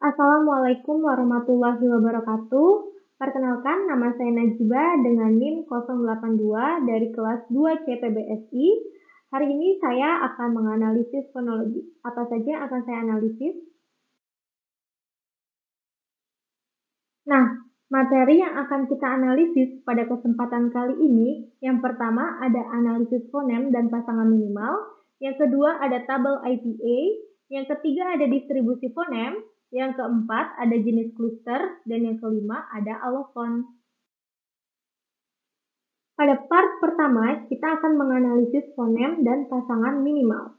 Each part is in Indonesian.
Assalamualaikum warahmatullahi wabarakatuh. Perkenalkan, nama saya Najibah dengan NIM 082 dari kelas 2 CPBSI. Hari ini saya akan menganalisis fonologi. Apa saja yang akan saya analisis? Nah, materi yang akan kita analisis pada kesempatan kali ini, yang pertama ada analisis fonem dan pasangan minimal, yang kedua ada tabel IPA, yang ketiga ada distribusi fonem, yang keempat ada jenis kluster, dan yang kelima ada alofon. Pada part pertama, kita akan menganalisis fonem dan pasangan minimal.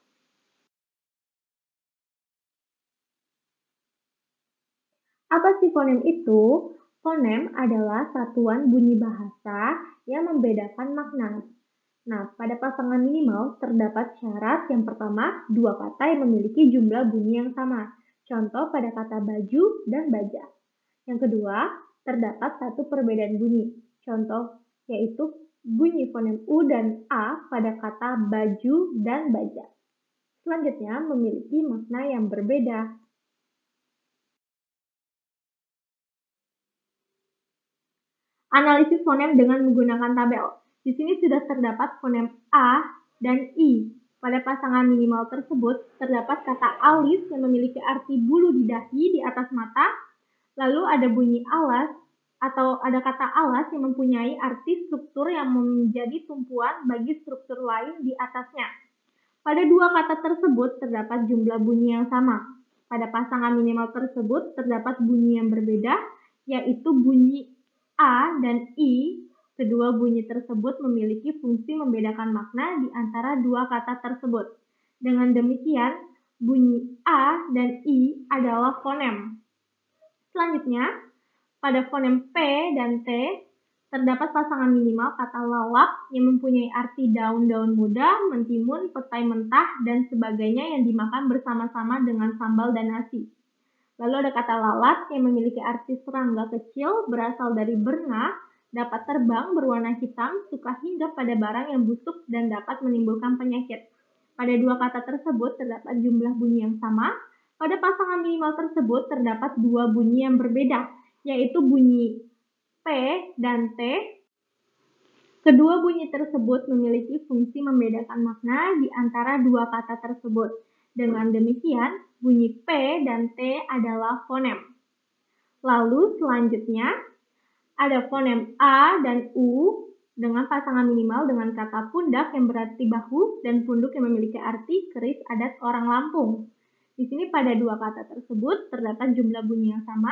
Apa sih fonem itu? Fonem adalah satuan bunyi bahasa yang membedakan makna. Nah, pada pasangan minimal terdapat syarat yang pertama, dua kata yang memiliki jumlah bunyi yang sama. Contoh pada kata baju dan baja. Yang kedua, terdapat satu perbedaan bunyi. Contoh yaitu bunyi fonem U dan A pada kata baju dan baja. Selanjutnya, memiliki makna yang berbeda. Analisis fonem dengan menggunakan tabel. Di sini sudah terdapat fonem A dan I. Pada pasangan minimal tersebut, terdapat kata alis yang memiliki arti bulu di dahi di atas mata. Lalu ada bunyi alas atau ada kata alas yang mempunyai arti struktur yang menjadi tumpuan bagi struktur lain di atasnya. Pada dua kata tersebut terdapat jumlah bunyi yang sama. Pada pasangan minimal tersebut terdapat bunyi yang berbeda, yaitu bunyi A dan I. Kedua bunyi tersebut memiliki fungsi membedakan makna di antara dua kata tersebut. Dengan demikian, bunyi A dan I adalah fonem. Selanjutnya, pada fonem P dan T, terdapat pasangan minimal kata lalap yang mempunyai arti daun-daun muda, mentimun, petai mentah, dan sebagainya yang dimakan bersama-sama dengan sambal dan nasi. Lalu ada kata lalat yang memiliki arti serangga kecil, berasal dari berna, dapat terbang, berwarna hitam, suka hinggap pada barang yang busuk, dan dapat menimbulkan penyakit. Pada dua kata tersebut terdapat jumlah bunyi yang sama. Pada pasangan minimal tersebut terdapat dua bunyi yang berbeda, yaitu bunyi P dan T. Kedua bunyi tersebut memiliki fungsi membedakan makna di antara dua kata tersebut. Dengan demikian, bunyi P dan T adalah fonem. Lalu selanjutnya, ada fonem A dan U dengan pasangan minimal dengan kata pundak yang berarti bahu dan punduk yang memiliki arti keris adat orang Lampung. Di sini pada dua kata tersebut terdapat jumlah bunyi yang sama.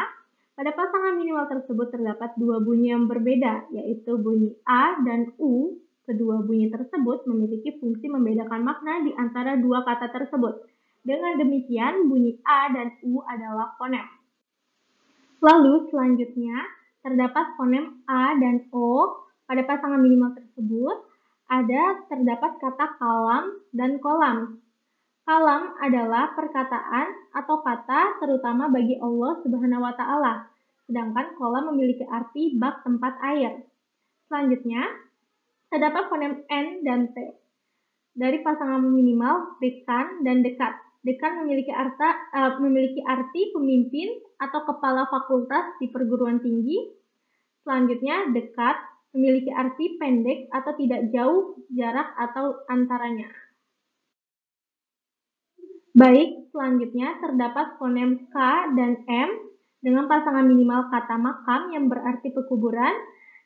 Pada pasangan minimal tersebut terdapat dua bunyi yang berbeda, yaitu bunyi A dan U. Kedua bunyi tersebut memiliki fungsi membedakan makna di antara dua kata tersebut. Dengan demikian, bunyi A dan U adalah fonem. Lalu selanjutnya, terdapat fonem A dan O. Pada pasangan minimal tersebut, terdapat kata kalam dan kolam. Kalam adalah perkataan atau kata terutama bagi Allah Subhanahu wa Ta'ala, sedangkan kolam memiliki arti bak tempat air. Selanjutnya, terdapat fonem N dan T. Dari pasangan minimal dekan dan dekat. Dekan memiliki arti pemimpin atau kepala fakultas di perguruan tinggi. Selanjutnya, dekat memiliki arti pendek atau tidak jauh jarak atau antaranya. Baik, selanjutnya terdapat fonem K dan M dengan pasangan minimal kata makam yang berarti pekuburan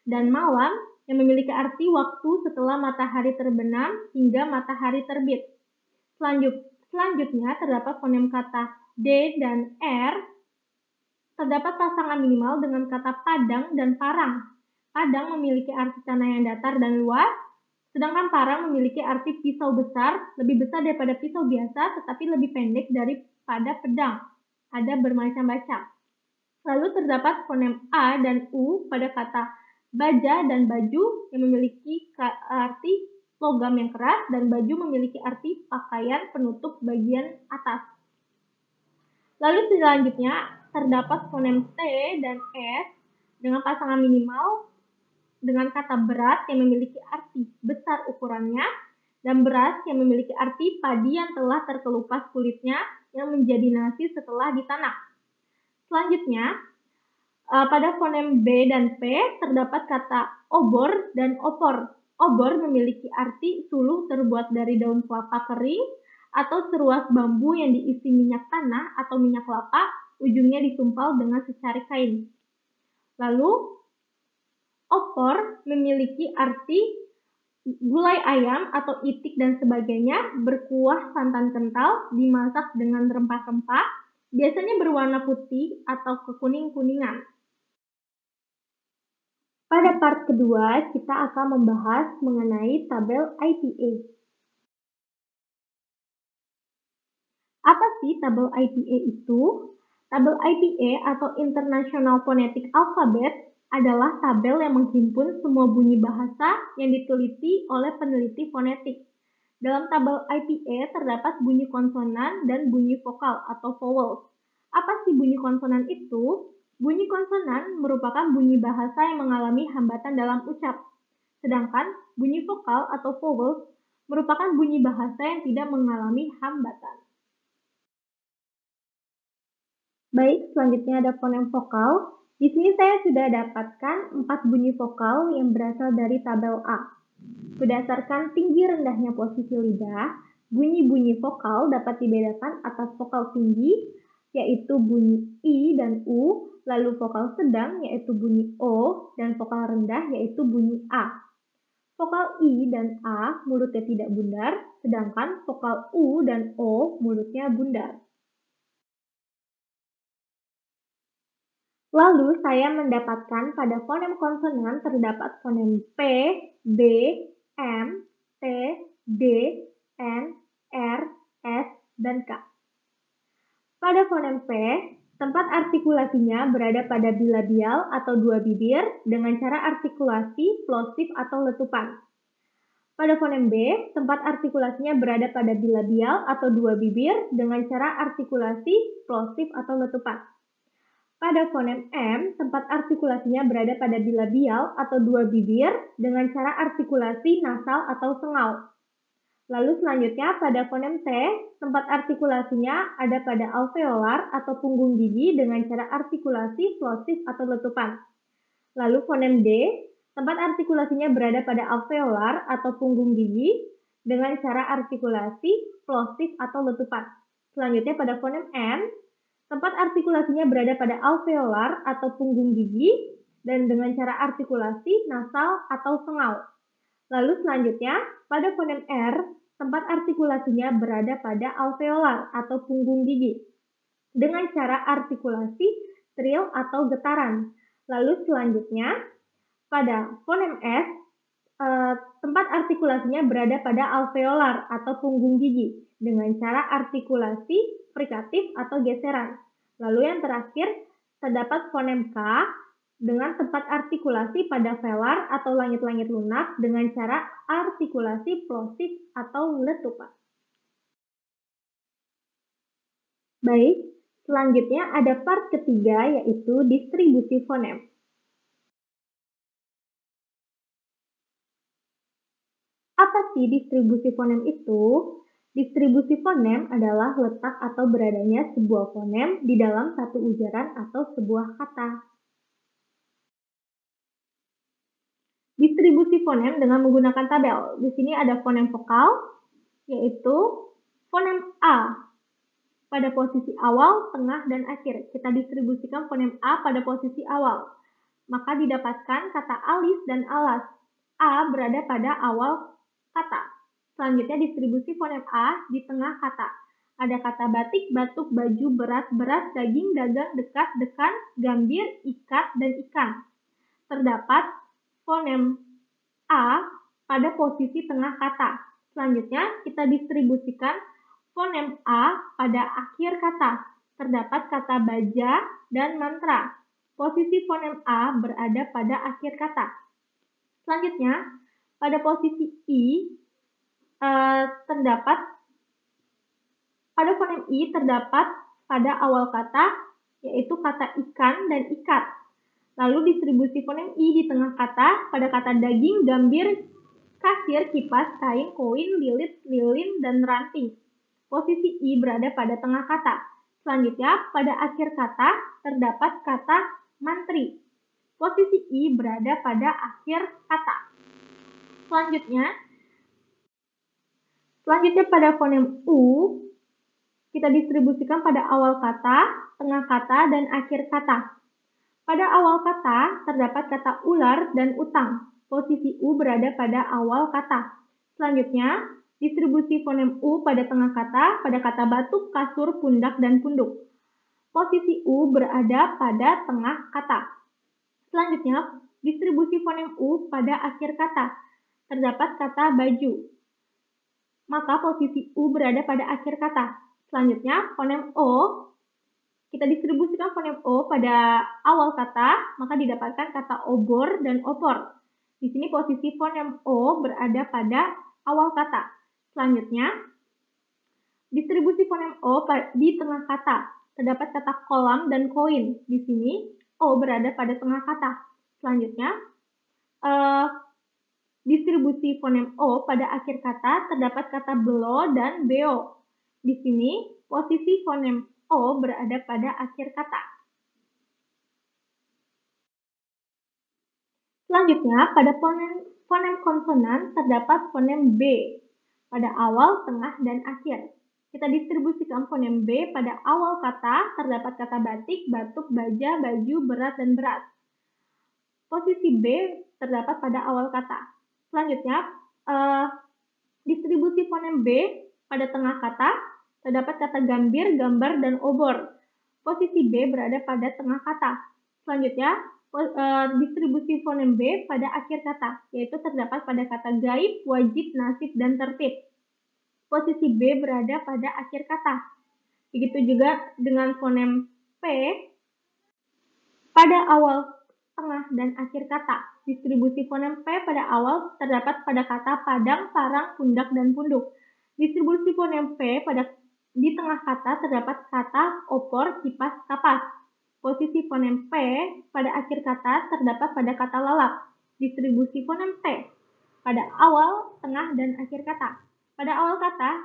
dan malam yang memiliki arti waktu setelah matahari terbenam hingga matahari terbit. Selanjutnya terdapat fonem kata D dan R. Terdapat pasangan minimal dengan kata padang dan parang. Padang memiliki arti tanah yang datar dan luas, sedangkan parang memiliki arti pisau besar, lebih besar daripada pisau biasa, tetapi lebih pendek daripada pedang. Ada bermacam-macam. Lalu terdapat fonem A dan U pada kata baja dan baju yang memiliki arti logam yang keras, dan baju memiliki arti pakaian penutup bagian atas. Lalu selanjutnya terdapat fonem T dan S dengan pasangan minimal dengan kata berat yang memiliki arti besar ukurannya, dan beras yang memiliki arti padi yang telah terkelupas kulitnya yang menjadi nasi setelah ditanak. Selanjutnya, pada fonem B dan P terdapat kata obor dan opor. Obor memiliki arti suluh terbuat dari daun kelapa kering atau seruas bambu yang diisi minyak tanah atau minyak kelapa, ujungnya disumpal dengan secari kain. Lalu, opor memiliki arti gulai ayam atau itik dan sebagainya, berkuah santan kental, dimasak dengan rempah-rempah, biasanya berwarna putih atau kekuning-kuningan. Pada part kedua, kita akan membahas mengenai tabel IPA. Apa sih tabel IPA itu? Tabel IPA atau International Phonetic Alphabet adalah tabel yang menghimpun semua bunyi bahasa yang diteliti oleh peneliti fonetik. Dalam tabel IPA terdapat bunyi konsonan dan bunyi vokal atau vowels. Apa sih bunyi konsonan itu? Bunyi konsonan merupakan bunyi bahasa yang mengalami hambatan dalam ucap. Sedangkan bunyi vokal atau vowels merupakan bunyi bahasa yang tidak mengalami hambatan. Baik, selanjutnya ada fonem vokal. Di sini saya sudah dapatkan 4 bunyi vokal yang berasal dari tabel A. Berdasarkan tinggi rendahnya posisi lidah, bunyi-bunyi vokal dapat dibedakan atas vokal tinggi, yaitu bunyi I dan U, lalu vokal sedang, yaitu bunyi O, dan vokal rendah, yaitu bunyi A. Vokal I dan A mulutnya tidak bundar, sedangkan vokal U dan O mulutnya bundar. Lalu saya mendapatkan pada fonem konsonan terdapat fonem P, B, M, T, D, N, R, S, dan K. Pada fonem P, tempat artikulasinya berada pada bilabial atau dua bibir dengan cara artikulasi plosif atau letupan. Pada fonem B, tempat artikulasinya berada pada bilabial atau dua bibir dengan cara artikulasi plosif atau letupan. Pada fonem M, tempat artikulasinya berada pada bilabial atau dua bibir dengan cara artikulasi nasal atau sengal. Lalu selanjutnya pada fonem T, tempat artikulasinya ada pada alveolar atau punggung gigi dengan cara artikulasi plosif atau letupan. Lalu fonem D, tempat artikulasinya berada pada alveolar atau punggung gigi dengan cara artikulasi plosif atau letupan. Selanjutnya pada fonem N, tempat artikulasinya berada pada alveolar atau punggung gigi dan dengan cara artikulasi nasal atau sengal. Lalu selanjutnya pada fonem R, tempat artikulasinya berada pada alveolar atau punggung gigi dengan cara artikulasi trill atau getaran. Lalu selanjutnya pada fonem S, tempat artikulasinya berada pada alveolar atau punggung gigi dengan cara artikulasi frikatif atau geseran. Lalu yang terakhir terdapat fonem K dengan tempat artikulasi pada velar atau langit-langit lunak dengan cara artikulasi plosif atau letupan. Baik, selanjutnya ada part ketiga yaitu distribusi fonem. Apa sih distribusi fonem itu? Distribusi fonem adalah letak atau beradanya sebuah fonem di dalam satu ujaran atau sebuah kata. Distribusi fonem dengan menggunakan tabel. Di sini ada fonem vokal, yaitu fonem A pada posisi awal, tengah, dan akhir. Kita distribusikan fonem A pada posisi awal. Maka didapatkan kata alis dan alas. A berada pada awal kata. Selanjutnya distribusi fonem A di tengah kata. Ada kata batik, batuk, baju, beras, beras, daging, dagang, dekat, dekan, gambir, ikat, dan ikan. Terdapat fonem A pada posisi tengah kata. Selanjutnya, kita distribusikan fonem A pada akhir kata. Terdapat kata baja dan mantra. Posisi fonem A berada pada akhir kata. Selanjutnya, pada posisi pada fonem I terdapat pada awal kata, yaitu kata ikan dan ikat. Lalu distribusi fonem I di tengah kata pada kata daging, gambir, kasir, kipas, kain, koin, lilit, lilin, dan ranting. Posisi I berada pada tengah kata. Selanjutnya, pada akhir kata terdapat kata mantri. Posisi I berada pada akhir kata. Selanjutnya pada fonem U, kita distribusikan pada awal kata, tengah kata, dan akhir kata. Pada awal kata terdapat kata ular dan utang. Posisi U berada pada awal kata. Selanjutnya, distribusi fonem U pada tengah kata, pada kata batuk, kasur, pundak, dan punduk. Posisi U berada pada tengah kata. Selanjutnya, distribusi fonem U pada akhir kata. Terdapat kata baju. Maka posisi U berada pada akhir kata. Selanjutnya, fonem O. Kita distribusikan fonem O pada awal kata, maka didapatkan kata obor dan opor. Di sini posisi fonem O berada pada awal kata. Selanjutnya, distribusi fonem O di tengah kata. Terdapat kata kolam dan koin. Di sini O berada pada tengah kata. Selanjutnya, distribusi fonem O pada akhir kata terdapat kata belo dan beo. Di sini posisi fonem O berada pada akhir kata. Selanjutnya, pada fonem konsonan terdapat fonem B pada awal, tengah, dan akhir. Kita distribusikan fonem B pada awal kata terdapat kata batik, batuk, baja, baju, berat, dan berat. Posisi B terdapat pada awal kata. Selanjutnya, distribusi fonem B pada tengah kata terdapat kata gambir, gambar, dan obor. Posisi B berada pada tengah kata. Selanjutnya, distribusi fonem B pada akhir kata, yaitu terdapat pada kata gaib, wajib, nasib, dan tertib. Posisi B berada pada akhir kata. Begitu juga dengan fonem P pada awal, tengah, dan akhir kata. Distribusi fonem P pada awal terdapat pada kata padang, parang, pundak, dan punduk. Distribusi fonem P di tengah kata terdapat kata opor, kipas, kapas. Posisi fonem P pada akhir kata terdapat pada kata lalap. Distribusi fonem T pada awal, tengah, dan akhir kata. Pada awal kata,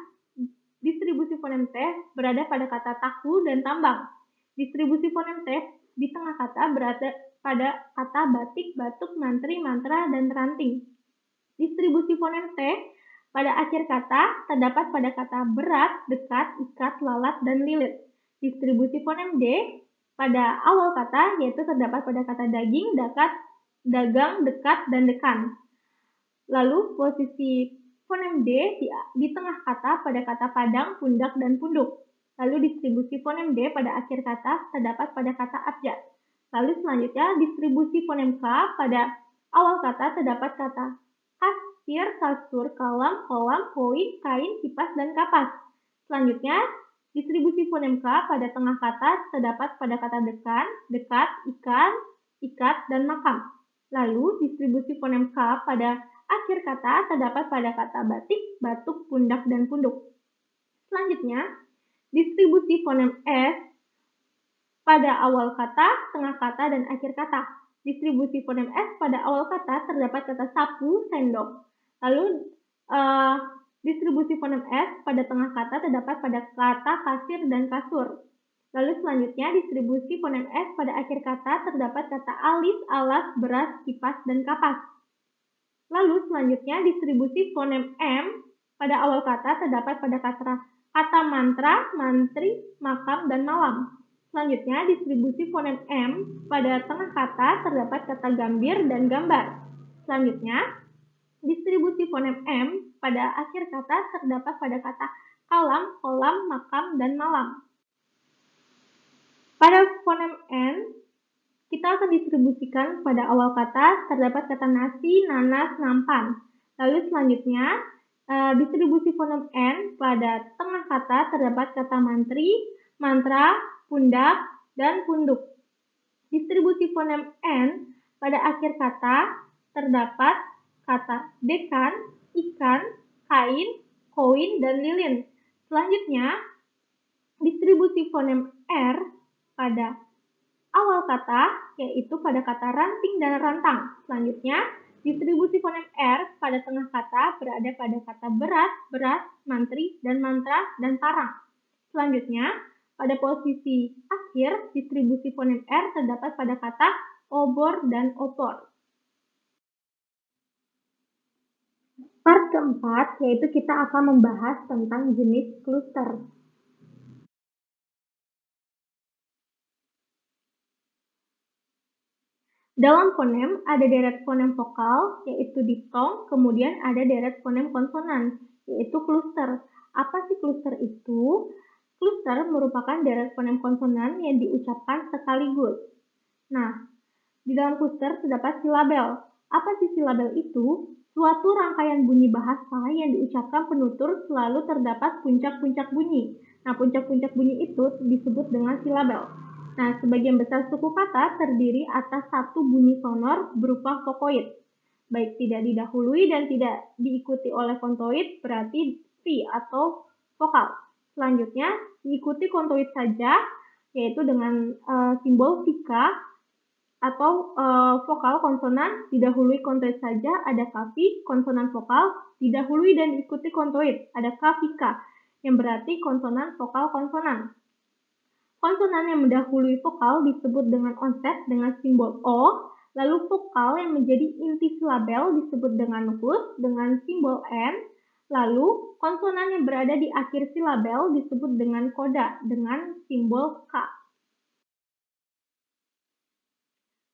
distribusi fonem T berada pada kata tahu dan tambang. Distribusi fonem T di tengah kata berada pada kata batik, batuk, mantri, mantra, dan ranting. Distribusi fonem T pada akhir kata terdapat pada kata berat, dekat, ikat, lalat, dan lilit. Distribusi fonem D pada awal kata yaitu terdapat pada kata daging, dekat, dagang, dekat, dan dekan. Lalu posisi fonem D di tengah kata pada kata padang, pundak, dan punduk. Lalu distribusi fonem D pada akhir kata terdapat pada kata abjad. Lalu selanjutnya distribusi fonem K pada awal kata terdapat kata kasir, kasur, kalam, kolam, koin, kain, kipas, dan kapas. Selanjutnya, distribusi fonem K pada tengah kata terdapat pada kata dekan, dekat, ikan, ikat, dan makam. Lalu, distribusi fonem K pada akhir kata terdapat pada kata batik, batuk, pundak, dan punduk. Selanjutnya, distribusi fonem S pada awal kata, tengah kata, dan akhir kata. Distribusi fonem S pada awal kata terdapat kata sapu, sendok. Lalu, distribusi fonem S pada tengah kata terdapat pada kata kasir dan kasur. Lalu selanjutnya distribusi fonem S pada akhir kata terdapat kata alis, alas, beras, kipas, dan kapas. Lalu selanjutnya distribusi fonem M pada awal kata terdapat pada kata mantra, mantri, makam, dan malam. Selanjutnya distribusi fonem M pada tengah kata terdapat kata gambir dan gambar. Selanjutnya distribusi fonem M pada akhir kata terdapat pada kata kalam, kolam, makam, dan malam. Pada fonem N, kita akan distribusikan pada awal kata terdapat kata nasi, nanas, nampan. Lalu selanjutnya, distribusi fonem N pada tengah kata terdapat kata mantri, mantra, pundak, dan punduk. Distribusi fonem N pada akhir kata terdapat kata dekan, ikan, kain, koin, dan lilin. Selanjutnya, distribusi fonem R pada awal kata yaitu pada kata ranting dan rantang. Selanjutnya, distribusi fonem R pada tengah kata berada pada kata berat, beras, mantri, dan mantra, dan parang. Selanjutnya, Pada posisi akhir, distribusi fonem R terdapat pada kata obor dan opor. Part keempat, yaitu kita akan membahas tentang jenis kluster. Dalam fonem, ada deret fonem vokal, yaitu diftong, kemudian ada deret fonem konsonan, yaitu kluster. Apa sih kluster itu? Kluster merupakan deret fonem konsonan yang diucapkan sekaligus. Nah, di dalam kluster terdapat silabel. Apa sih silabel itu? Suatu rangkaian bunyi bahasa yang diucapkan penutur selalu terdapat puncak-puncak bunyi. Nah, puncak-puncak bunyi itu disebut dengan silabel. Nah, sebagian besar suku kata terdiri atas satu bunyi sonor berupa vokoid. Baik tidak didahului dan tidak diikuti oleh kontoid, berarti V atau vokal. Selanjutnya, diikuti kontoid saja, yaitu dengan simbol vika, atau vokal konsonan didahului kontoid saja, ada kavi, konsonan vokal, didahului dan diikuti kontoid, ada kavika, yang berarti konsonan vokal konsonan. Konsonan yang mendahului vokal disebut dengan onset dengan simbol O, lalu vokal yang menjadi inti silabel disebut dengan nuklus dengan simbol N, lalu konsonan yang berada di akhir silabel disebut dengan koda dengan simbol K.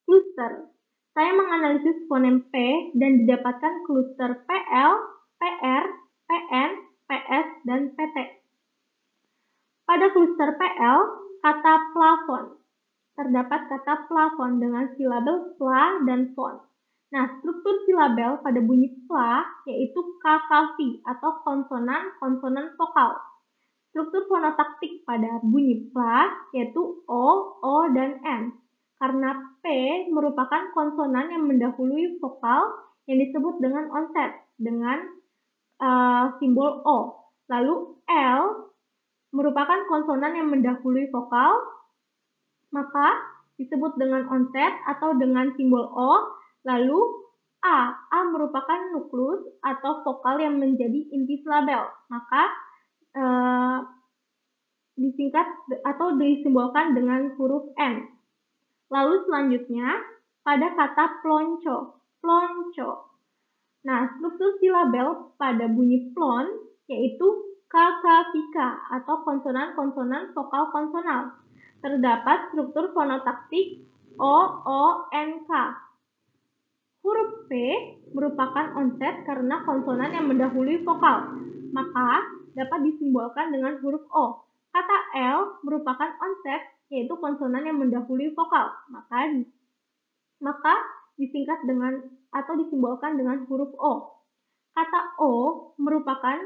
Kluster. Saya menganalisis fonem P dan didapatkan kluster PL, PR, PN, PS, dan PT. Pada kluster PL, kata plafon. Terdapat kata plafon dengan silabel pla dan fon. Nah, struktur silabel pada bunyi pla yaitu kakavi atau konsonan-konsonan vokal. Struktur fonotaktik pada bunyi pla yaitu O, O, dan N. Karena P merupakan konsonan yang mendahului vokal yang disebut dengan onset dengan simbol O. Lalu L merupakan konsonan yang mendahului vokal, maka disebut dengan onset atau dengan simbol O. Lalu A merupakan nuklus atau vokal yang menjadi inti silabel, maka disingkat atau disimbolkan dengan huruf N. Lalu selanjutnya pada kata plonco, plonco. Nah, struktur silabel pada bunyi plon yaitu kakavika atau konsonan-konsonan vokal konsonal. Terdapat struktur fonotaktik O, O, N, K. Huruf P merupakan onset karena konsonan yang mendahului vokal, maka dapat disimbolkan dengan huruf O. Kata L merupakan onset, yaitu konsonan yang mendahului vokal, maka disingkat dengan atau disimbolkan dengan huruf O. Kata O merupakan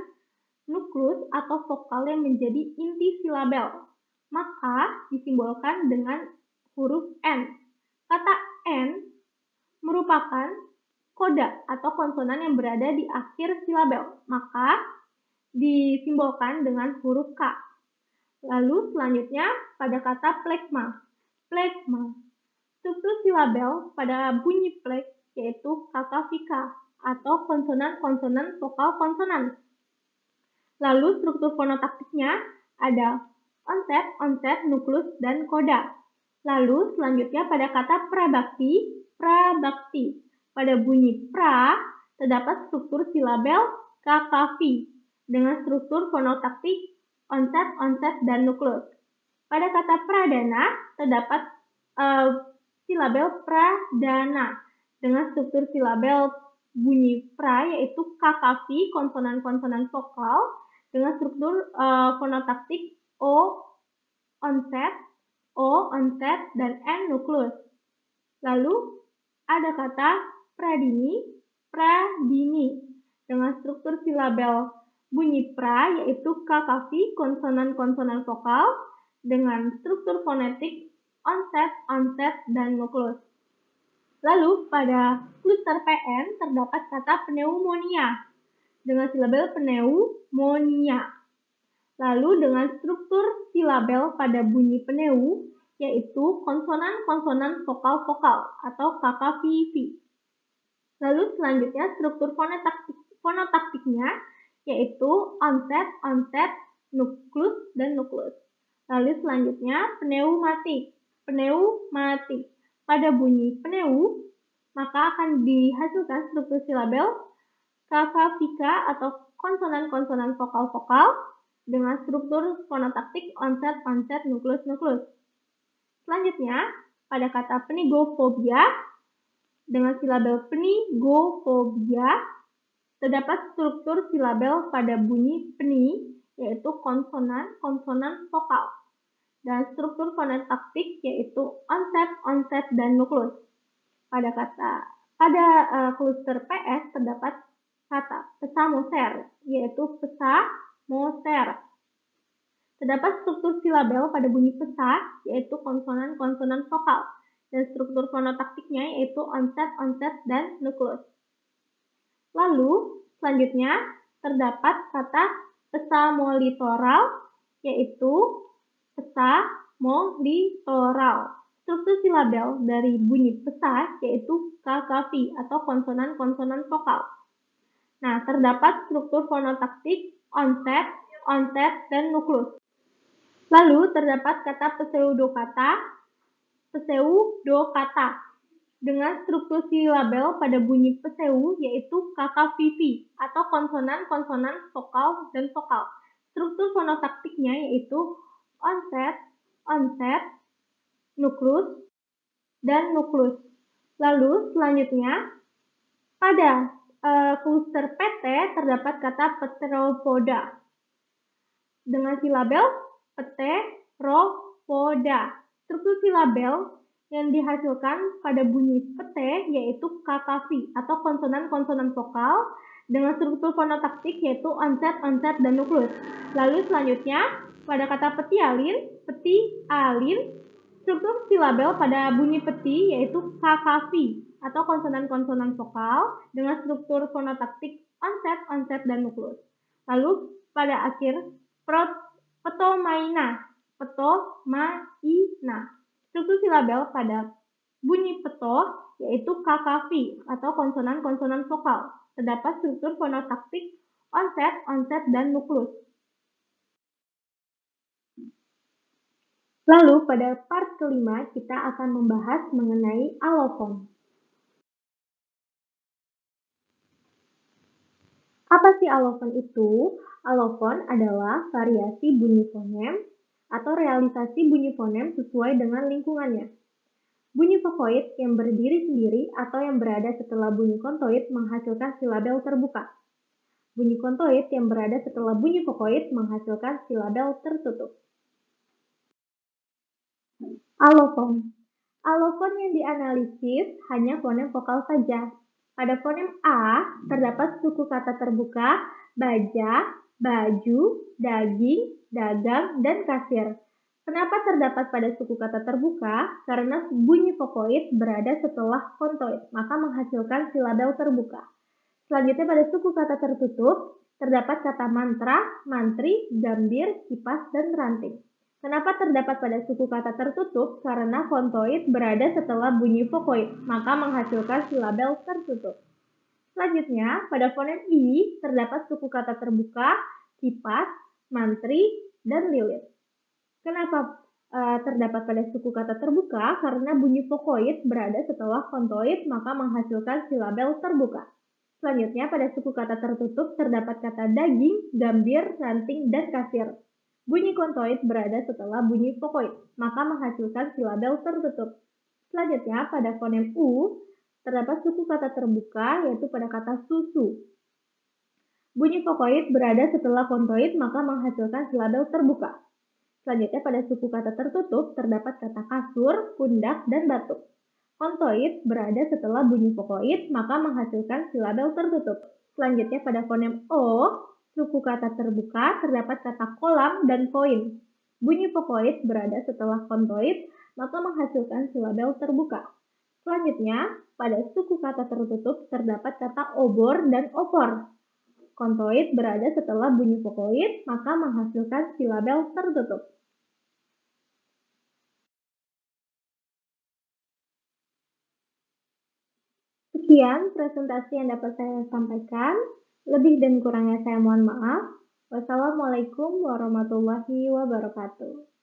nuklus atau vokal yang menjadi inti silabel, maka disimbolkan dengan huruf N. Kata N merupakan koda atau konsonan yang berada di akhir silabel, maka disimbolkan dengan huruf K. Lalu selanjutnya pada kata plekma. Plekma. Struktur silabel pada bunyi plek yaitu kakavika atau konsonan-konsonan vokal konsonan. Lalu struktur fonotaktiknya ada onset, onset, nuklus, dan koda. Lalu selanjutnya pada kata prabakti, prabakti. Pada bunyi pra terdapat struktur silabel kakavi dengan struktur fonotaktik onset, onset, dan nuklus. Pada kata pradana terdapat silabel pradana dengan struktur silabel bunyi pra yaitu kakavi konsonan-konsonan vokal dengan struktur fonotaktik O onset, dan N nuklus. Lalu ada kata pradini, pradini dengan struktur silabel bunyi pra yaitu kakavi konsonan-konsonan vokal dengan struktur fonetik onset, onset, dan nuklus. Lalu pada kluster PN terdapat kata pneumonia dengan silabel pneumonia. Lalu dengan struktur silabel pada bunyi pneu yaitu konsonan-konsonan vokal-vokal atau kakavi. Lalu selanjutnya struktur fonotaktiknya yaitu onset, onset, nuklus, dan nuklus. Lalu selanjutnya pneumatik. Pneumatik. Pada bunyi pneu, maka akan dihasilkan struktur silabel kakafika atau konsonan-konsonan vokal-vokal dengan struktur fonotaktik onset-onset nuklus-nuklus. Selanjutnya, pada kata penigofobia, dengan silabel penigofobia, terdapat struktur silabel pada bunyi peni, yaitu konsonan-konsonan vokal, dan struktur fonotaktik yaitu onset, dan nuklus. Pada kluster PS terdapat kata pesamoser, yaitu pesamoser. Terdapat struktur silabel pada bunyi pesa, yaitu konsonan-konsonan vokal, dan struktur fonotaktiknya yaitu onset, dan nuklus. Lalu, selanjutnya terdapat kata pesamolitoral, yaitu pesamolitoral. Struktur silabel dari bunyi pesa yaitu kakafi atau konsonan-konsonan vokal. Nah, terdapat struktur fonotaktik onset, dan nuklus. Lalu terdapat kata pseudokata dengan struktur silabel pada bunyi pseu yaitu kakavivi atau konsonan-konsonan vokal dan vokal. Struktur fonotaktiknya yaitu onset, nuklus, dan nuklus. Lalu selanjutnya pada kluster PT terdapat kata pteropoda dengan silabel pteropoda. Struktur silabel yang dihasilkan pada bunyi pete yaitu kakavi atau konsonan-konsonan vokal dengan struktur fonotaktik yaitu onset, dan nuklus. Lalu selanjutnya pada kata petialin, struktur silabel pada bunyi peti yaitu kakavi atau konsonan-konsonan vokal dengan struktur fonotaktik onset, dan nuklus. Lalu pada akhir petomaina. Struktur silabel pada bunyi peto yaitu kakavi atau konsonan-konsonan vokal. Terdapat struktur fonotaktik onset, dan nuklus. Lalu pada part kelima kita akan membahas mengenai alofon. Apa sih alofon itu? Alofon adalah variasi bunyi fonem atau realisasi bunyi fonem sesuai dengan lingkungannya. Bunyi vokoid yang berdiri sendiri atau yang berada setelah bunyi kontoid menghasilkan silabel terbuka. Bunyi kontoid yang berada setelah bunyi vokoid menghasilkan silabel tertutup. Alofon. Alofon yang dianalisis hanya fonem vokal saja. Pada fonem A, terdapat suku kata terbuka, baja, baju, daging, dagang, dan kasir. Kenapa terdapat pada suku kata terbuka? Karena bunyi vokoid berada setelah kontoid, maka menghasilkan silabel terbuka. Selanjutnya pada suku kata tertutup, terdapat kata mantra, mantri, gambir, kipas, dan ranting. Kenapa terdapat pada suku kata tertutup? Karena kontoid berada setelah bunyi vokoid, maka menghasilkan silabel tertutup. Selanjutnya, pada fonem I terdapat suku kata terbuka, kipas, mantri, dan lilit. Kenapa terdapat pada suku kata terbuka? Karena bunyi vokoid berada setelah kontoid, maka menghasilkan silabel terbuka. Selanjutnya, pada suku kata tertutup terdapat kata daging, gambir, ranting, dan kasir. Bunyi kontoid berada setelah bunyi vokoid, maka menghasilkan silabel tertutup. Selanjutnya, pada fonem U, terdapat suku kata terbuka, yaitu pada kata susu. Bunyi vokoid berada setelah kontoid, maka menghasilkan silabel terbuka. Selanjutnya, pada suku kata tertutup, terdapat kata kasur, pundak, dan batuk. Kontoid berada setelah bunyi vokoid, maka menghasilkan silabel tertutup. Selanjutnya, pada fonem O, suku kata terbuka terdapat kata kolam dan koin. Bunyi vokoid berada setelah kontoid, maka menghasilkan silabel terbuka. Selanjutnya, pada suku kata tertutup terdapat kata obor dan opor. Kontoid berada setelah bunyi vokoid, maka menghasilkan silabel tertutup. Sekian presentasi yang dapat saya sampaikan. Lebih dan kurangnya saya mohon maaf. Wassalamualaikum warahmatullahi wabarakatuh.